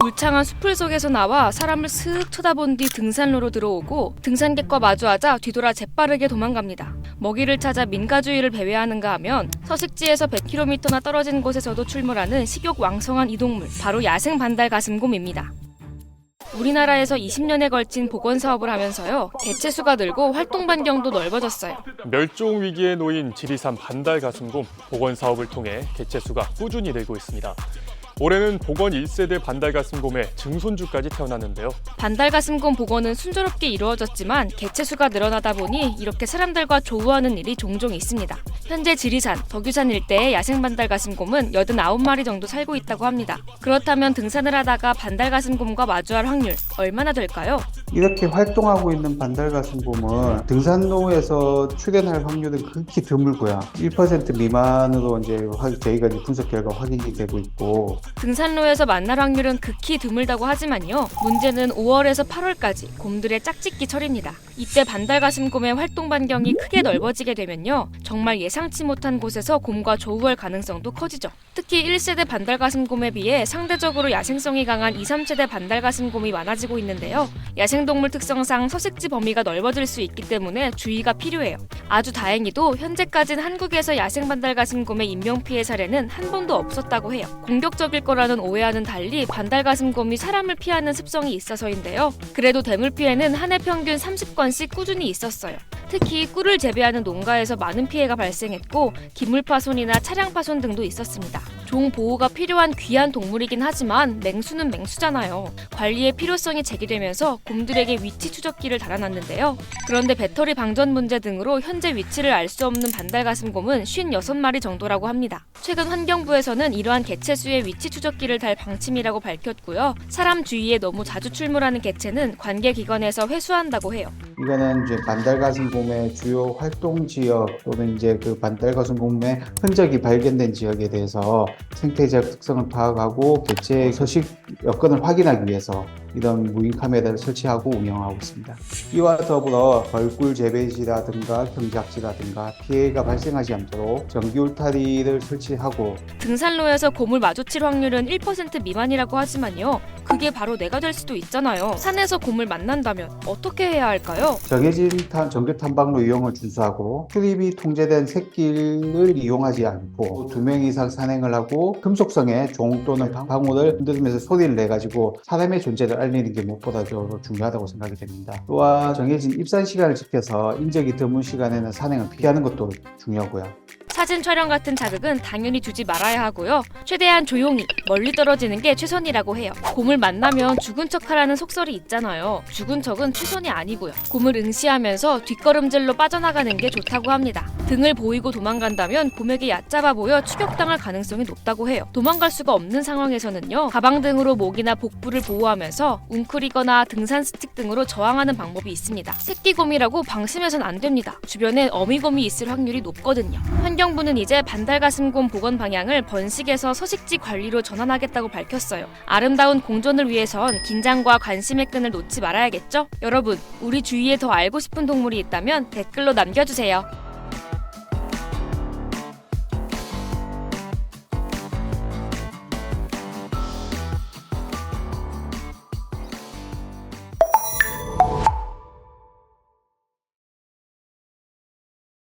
울창한 숲을 속에서 나와 사람을 슥 쳐다본 뒤 등산로로 들어오고 등산객과 마주하자 뒤돌아 재빠르게 도망갑니다. 먹이를 찾아 민가주의를 배회하는가 하면 서식지에서 100km나 떨어진 곳에서도 출몰하는 식욕 왕성한 이 동물, 바로 야생 반달 가슴곰입니다. 우리나라에서 20년에 걸친 복원 사업을 하면서요, 개체수가 늘고 활동 반경도 넓어졌어요. 멸종 위기에 놓인 지리산 반달 가슴곰 복원 사업을 통해 개체수가 꾸준히 늘고 있습니다. 올해는 복원 1세대 반달 가슴곰의 증손주까지 태어났는데요. 반달 가슴곰 복원은 순조롭게 이루어졌지만 개체수가 늘어나다 보니 이렇게 사람들과 조우하는 일이 종종 있습니다. 현재 지리산, 덕유산 일대의 야생 반달 가슴곰은 89마리 정도 살고 있다고 합니다. 그렇다면 등산을 하다가 반달 가슴곰과 마주할 확률 얼마나 될까요? 이렇게 활동하고 있는 반달 가슴곰은 등산로에서 출현할 확률은 극히 드물고요. 1% 미만으로 저희가 분석 결과 확인이 되고 있고, 등산로에서 만날 확률은 극히 드물다고 하지만요, 문제는 5월에서 8월까지 곰들의 짝짓기 철입니다. 이때 반달 가슴곰의 활동 반경이 크게 넓어지게 되면요, 정말 예상치 못한 곳에서 곰과 조우할 가능성도 커지죠. 특히 1세대 반달 가슴곰에 비해 상대적으로 야생성이 강한 2, 3세대 반달 가슴곰이 많아지고 있는데요. 야생동물 특성상 서식지 범위가 넓어질 수 있기 때문에 주의가 필요해요. 아주 다행히도 현재까지는 한국에서 야생 반달 가슴곰의 인명피해 사례는 한 번도 없었다고 해요. 공격적일 거라는 오해와는 달리 반달 가슴곰이 사람을 피하는 습성이 있어서인데요. 그래도 대물 피해는 한 해 평균 30건씩 꾸준히 있었어요. 특히 꿀을 재배하는 농가에서 많은 피해가 발생했고 기물 파손이나 차량 파손 등도 있었습니다. 종 보호가 필요한 귀한 동물이긴 하지만 맹수는 맹수잖아요. 관리의 필요성이 제기되면서 곰들에게 위치 추적기를 달아놨는데요. 그런데 배터리 방전 문제 등으로 현재 위치를 알 수 없는 반달 가슴곰은 56마리 정도라고 합니다. 최근 환경부에서는 이러한 개체수의 위치 추적기를 달 방침이라고 밝혔고요. 사람 주위에 너무 자주 출몰하는 개체는 관계기관에서 회수한다고 해요. 이거는 반달 가슴곰의 주요 활동 지역 또는 그 반달 가슴곰의 흔적이 발견된 지역에 대해서 생태적 특성을 파악하고 개체의 서식 여건을 확인하기 위해서 이런 무인 카메라를 설치하고 운영하고 있습니다. 이와 더불어 벌꿀 재배지라든가 경작지라든가 피해가 발생하지 않도록 전기 울타리를 설치하고, 등산로에서 곰을 마주칠 확률은 1% 미만이라고 하지만요, 그게 바로 내가 될 수도 있잖아요. 산에서 곰을 만난다면 어떻게 해야 할까요? 정해진 정규 탐방로 유형을 준수하고 출입이 통제된 샛길을 이용하지 않고 2명 이상 산행을 하고 금속성의 종 또는 방울을 흔들면서 소리를 내가지고 사람의 존재를 알리는 게 무엇보다 중요하다고 생각이 됩니다. 또한 정해진 입산 시간을 지켜서 인적이 드문 시간에는 산행을 피하는 것도 중요하고요. 사진 촬영 같은 자극은 당연히 주지 말아야 하고요. 최대한 조용히 멀리 떨어지는 게 최선이라고 해요. 곰을 만나면 죽은 척하라는 속설이 있잖아요. 죽은 척은 최선이 아니고요. 곰을 응시하면서 뒷걸음질로 빠져나가는 게 좋다고 합니다. 등을 보이고 도망간다면 곰에게 얕잡아 보여 추격당할 가능성이 높다고 해요. 도망갈 수가 없는 상황에서는요, 가방 등으로 목이나 복부를 보호하면서 웅크리거나 등산 스틱 등으로 저항하는 방법이 있습니다. 새끼곰이라고 방심해선 안 됩니다. 주변에 어미곰이 있을 확률이 높거든요. 환경부는 이제 반달 가슴곰 복원 방향을 번식에서 서식지 관리로 전환하겠다고 밝혔어요. 아름다운 공존을 위해선 긴장과 관심의 끈을 놓지 말아야겠죠? 여러분, 우리 주위에 더 알고 싶은 동물이 있다면 댓글로 남겨주세요.